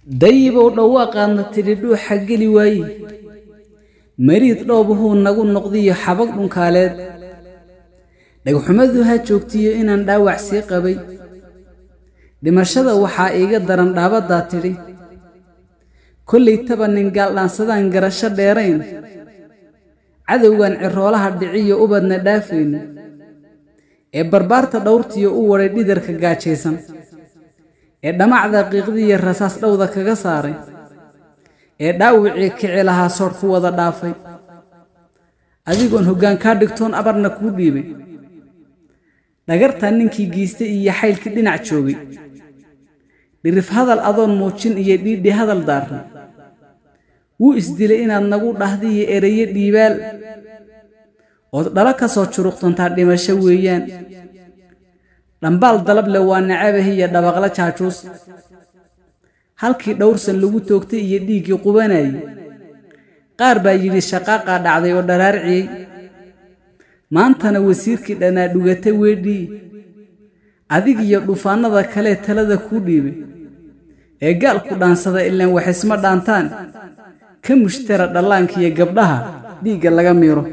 daybo dhawaaqaadna tiri dhuuxa geli waaye mariid dhoobuhu nagu noqdiyo xabag dhunkaaleed dhagxumadu ha joogtiyo inaan dhaawac sii qabay dhimashada waxaa iiga daran dhaabadaa tidhi kollay taba nin gaaldhaansadaan garasho dheerayn cadowgan ciroolaha dhiciyo ubadna dhaafayn ee barbaarta dhowrtiyo u wadhay dhidarka gaajaysan ee dhamacda qiiqdiiyo rasaas dhowda kaga saaray ee dhaawicii kici lahaa soodh ku wada dhaafay adigoon hoggaan kaa dhigtoon abarna kuu dhiibay dhagartaa ninkii giistay iyo xaylkii dhinac joogay dhirif hadal adoon muujin iyo dhiidhi hadal daarran wuu isdilay inaad nagu dhahdiyo eraye dhiibaal ood dhala ka soo juruqtantaa dhimasho weeyaan dhambaal dalab leh waa nacabahi iyo dhabaqla jaajuus halkii dhowrsan lagu toogtay iyo dhiiggii qubanayay qaar baa yidhi shaqaaqaa dhacday oo dharaarciyey maantana wasiirkii dhanaa dhugatay weedhii adig iyo dhufaannada kalee talada kuu dhiibay ee gaalku dhaansada ilaan waxisma dhaantaan ka mushtara dhallaankiiyo gabdhaha dhiigga laga miiro